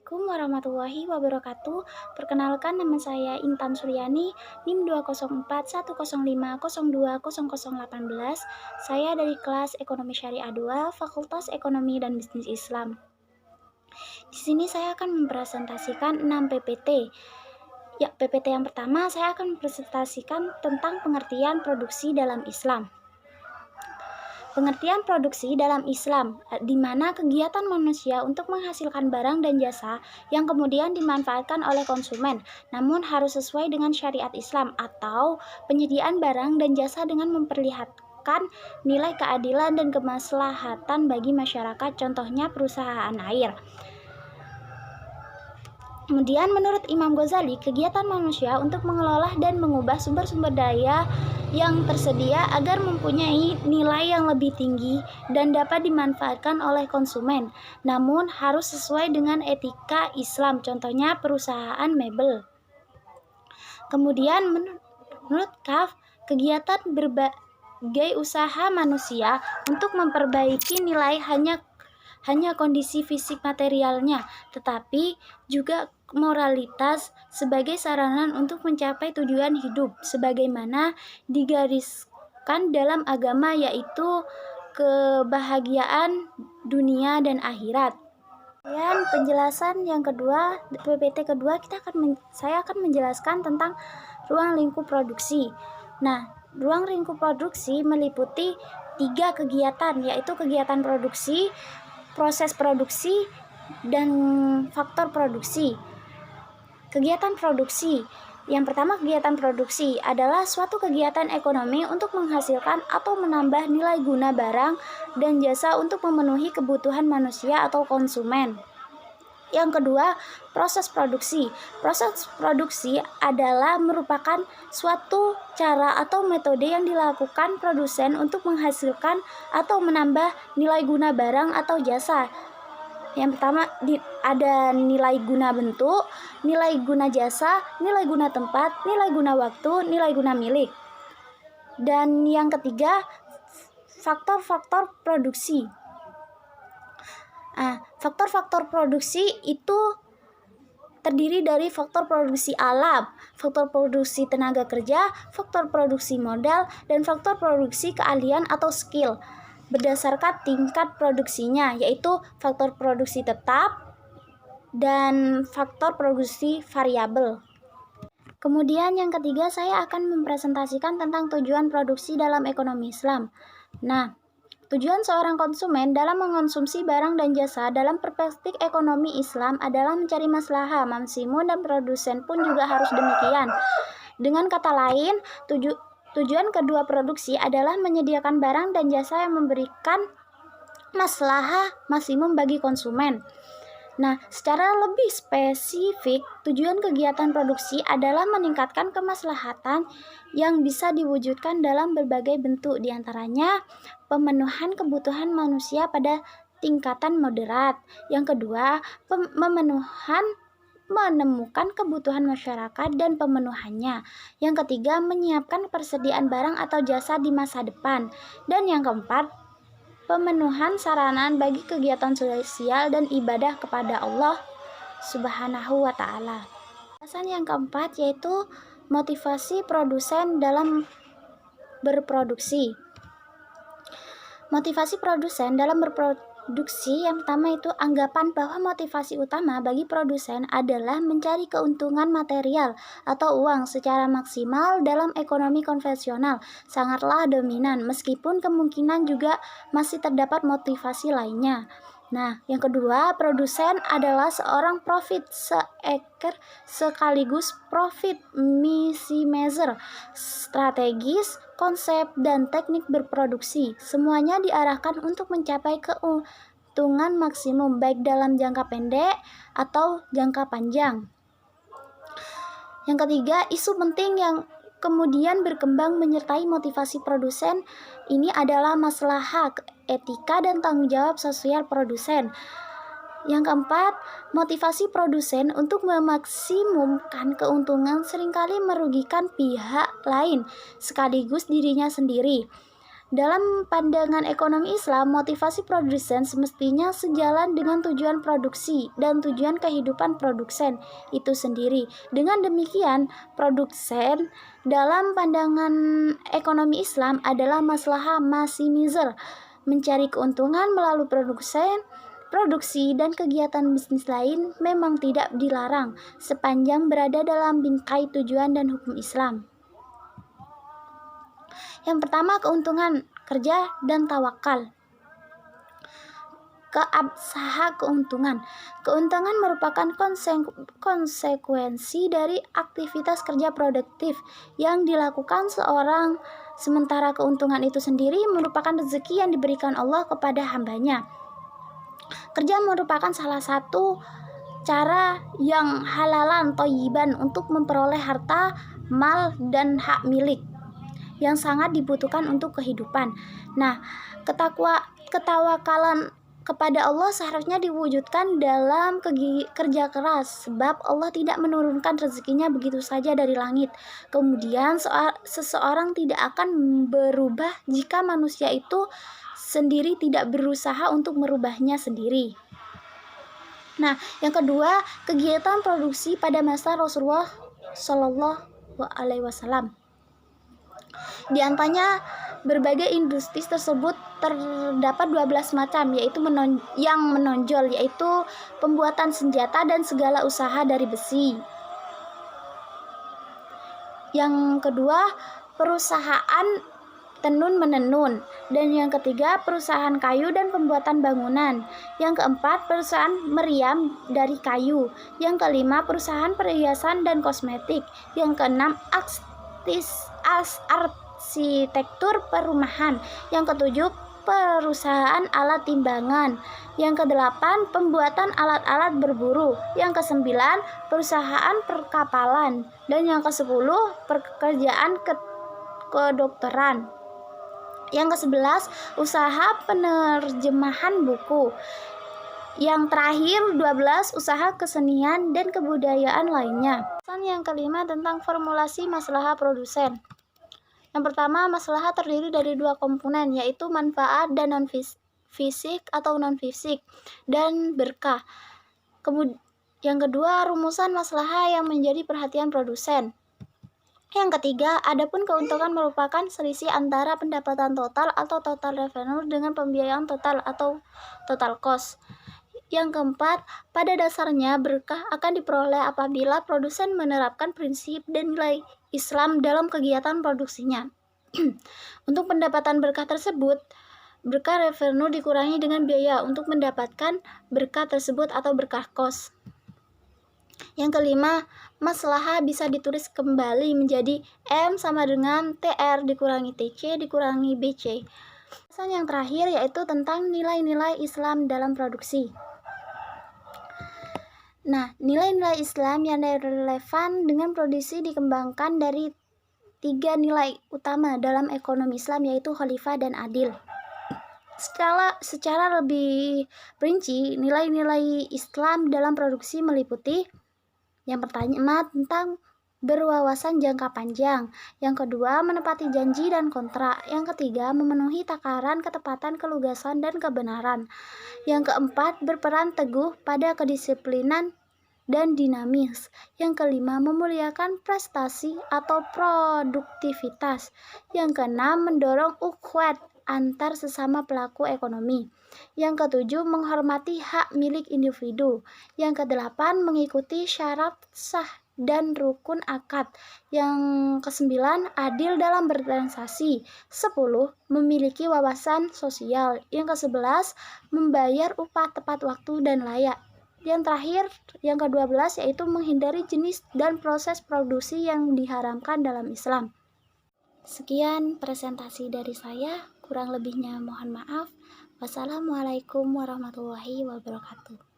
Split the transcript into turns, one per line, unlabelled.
Assalamualaikum warahmatullahi wabarakatuh. Perkenalkan, nama saya Intan Suryani, NIM 20410502018. Saya dari kelas Ekonomi Syariah 2, Fakultas Ekonomi dan Bisnis Islam. Di sini saya akan mempresentasikan 6 PPT. Ya, PPT yang pertama saya akan mempresentasikan tentang pengertian produksi dalam Islam. Pengertian produksi dalam Islam, di mana kegiatan manusia untuk menghasilkan barang dan jasa yang kemudian dimanfaatkan oleh konsumen, namun harus sesuai dengan syariat Islam, atau penyediaan barang dan jasa dengan memperlihatkan nilai keadilan dan kemaslahatan bagi masyarakat, contohnya perusahaan air. Kemudian menurut Imam Ghazali, kegiatan manusia untuk mengelola dan mengubah sumber-sumber daya yang tersedia agar mempunyai nilai yang lebih tinggi dan dapat dimanfaatkan oleh konsumen, namun harus sesuai dengan etika Islam, contohnya perusahaan mebel. Kemudian menurut Kaf, kegiatan berbagai usaha manusia untuk memperbaiki nilai hanya kondisi fisik materialnya, tetapi juga moralitas sebagai sarana untuk mencapai tujuan hidup sebagaimana digariskan dalam agama, yaitu kebahagiaan dunia dan akhirat. Dan penjelasan yang kedua, PPT kedua, saya akan menjelaskan tentang ruang lingkup produksi. Nah, ruang lingkup produksi meliputi 3 kegiatan, yaitu kegiatan produksi, proses produksi, dan faktor produksi. Kegiatan produksi. Yang pertama, kegiatan produksi adalah suatu kegiatan ekonomi untuk menghasilkan atau menambah nilai guna barang dan jasa untuk memenuhi kebutuhan manusia atau konsumen. Yang kedua, proses produksi. Proses produksi adalah merupakan suatu cara atau metode yang dilakukan produsen untuk menghasilkan atau menambah nilai guna barang atau jasa. Yang pertama ada nilai guna bentuk, nilai guna jasa, nilai guna tempat, nilai guna waktu, nilai guna milik. Dan yang ketiga, faktor-faktor produksi. Faktor-faktor produksi itu terdiri dari faktor produksi alam, faktor produksi tenaga kerja, faktor produksi modal, dan faktor produksi keahlian atau skill berdasarkan tingkat produksinya, yaitu faktor produksi tetap dan faktor produksi variabel. Kemudian yang ketiga, saya akan mempresentasikan tentang tujuan produksi dalam ekonomi Islam. Nah, tujuan seorang konsumen dalam mengonsumsi barang dan jasa dalam perspektif ekonomi Islam adalah mencari maslahah maksimum, dan produsen pun juga harus demikian. Dengan kata lain, tujuan kedua produksi adalah menyediakan barang dan jasa yang memberikan maslahah maksimum bagi konsumen. Nah, secara lebih spesifik, tujuan kegiatan produksi adalah meningkatkan kemaslahatan yang bisa diwujudkan dalam berbagai bentuk, diantaranya pemenuhan kebutuhan manusia pada tingkatan moderat. Yang kedua, menemukan kebutuhan masyarakat dan pemenuhannya. Yang ketiga, menyiapkan persediaan barang atau jasa di masa depan. Dan yang keempat, pemenuhan sarana bagi kegiatan sosial dan ibadah kepada Allah Subhanahu wa Ta'ala. Alasan yang keempat yaitu motivasi produsen dalam berproduksi. Motivasi produsen dalam berproduksi, yang pertama itu anggapan bahwa motivasi utama bagi produsen adalah mencari keuntungan material atau uang secara maksimal dalam ekonomi konvensional sangatlah dominan, meskipun kemungkinan juga masih terdapat motivasi lainnya. Nah, yang kedua, produsen adalah seorang profit seeker sekaligus profit maximizer, strategis, konsep, dan teknik berproduksi. Semuanya diarahkan untuk mencapai keuntungan maksimum baik dalam jangka pendek atau jangka panjang. Yang ketiga, isu penting yang kemudian berkembang menyertai motivasi produsen ini adalah masalah etika dan tanggung jawab sosial produsen. Yang keempat, motivasi produsen untuk memaksimumkan keuntungan seringkali merugikan pihak lain sekaligus dirinya sendiri. Dalam pandangan ekonomi Islam, motivasi produsen semestinya sejalan dengan tujuan produksi dan tujuan kehidupan produsen itu sendiri. Dengan demikian, produsen dalam pandangan ekonomi Islam adalah maslahah maximizer, mencari keuntungan melalui produksi dan kegiatan bisnis lain memang tidak dilarang sepanjang berada dalam bingkai tujuan dan hukum Islam. Yang pertama, keuntungan kerja dan tawakal. Keabsaha keuntungan. Keuntungan merupakan konsekuensi dari aktivitas kerja produktif yang dilakukan seorang, sementara keuntungan itu sendiri merupakan rezeki yang diberikan Allah kepada hambanya. Kerja merupakan salah satu cara yang halalan thayyiban untuk memperoleh harta, mal, dan hak milik yang sangat dibutuhkan untuk kehidupan. Nah, ketawakalan kepada Allah seharusnya diwujudkan dalam kerja keras, sebab Allah tidak menurunkan rezekinya begitu saja dari langit. Kemudian seseorang tidak akan berubah jika manusia itu sendiri tidak berusaha untuk merubahnya sendiri. Nah, yang kedua, kegiatan produksi pada masa Rasulullah Shallallahu Alaihi Wasallam. Di antaranya berbagai industri tersebut terdapat 12 macam, yaitu yang menonjol, yaitu pembuatan senjata dan segala usaha dari besi. Yang kedua, perusahaan tenun menenun, dan yang ketiga, perusahaan kayu dan pembuatan bangunan. Yang keempat, perusahaan meriam dari kayu. Yang kelima, perusahaan perhiasan dan kosmetik. Yang keenam, arsitektur perumahan. Yang ketujuh, perusahaan alat timbangan. Yang kedelapan, pembuatan alat-alat berburu. Yang kesembilan, perusahaan perkapalan. Dan yang kesepuluh, pekerjaan kedokteran. Yang ke-11, usaha penerjemahan buku. Yang terakhir 12, usaha kesenian dan kebudayaan lainnya. Yang kelima tentang formulasi maslahah produsen. Yang pertama, maslahah terdiri dari dua komponen, yaitu manfaat dan non-fisik atau non-fisik, dan berkah. Yang kedua, rumusan maslahah yang menjadi perhatian produsen. Yang ketiga, adapun keuntungan merupakan selisih antara pendapatan total atau total revenue dengan pembiayaan total atau total cost. Yang keempat, pada dasarnya berkah akan diperoleh apabila produsen menerapkan prinsip dan nilai Islam dalam kegiatan produksinya. Untuk pendapatan berkah tersebut, berkah revenue dikurangi dengan biaya untuk mendapatkan berkah tersebut atau berkah cost. Yang kelima, maslahah bisa ditulis kembali menjadi M sama dengan TR dikurangi TC dikurangi BC. Yang terakhir yaitu tentang nilai-nilai Islam dalam produksi. Nah, nilai-nilai Islam yang relevan dengan produksi dikembangkan dari 3 nilai utama dalam ekonomi Islam, yaitu khalifah dan adil. Secara lebih rinci, nilai-nilai Islam dalam produksi meliputi yang pertama tentang berwawasan jangka panjang, yang kedua menepati janji dan kontrak, yang ketiga memenuhi takaran ketepatan, kelugasan, dan kebenaran, yang keempat berperan teguh pada kedisiplinan dan dinamis, yang kelima memuliakan prestasi atau produktivitas, yang keenam mendorong ukhuwat antar sesama pelaku ekonomi, yang ketujuh menghormati hak milik individu, yang kedelapan mengikuti syarat sah dan rukun akad, yang kesembilan adil dalam bertransaksi, 10 memiliki wawasan sosial, yang ke-11 membayar upah tepat waktu dan layak, yang terakhir yang ke-12 yaitu menghindari jenis dan proses produksi yang diharamkan dalam Islam. Sekian presentasi dari saya, kurang lebihnya mohon maaf. Wassalamualaikum warahmatullahi wabarakatuh.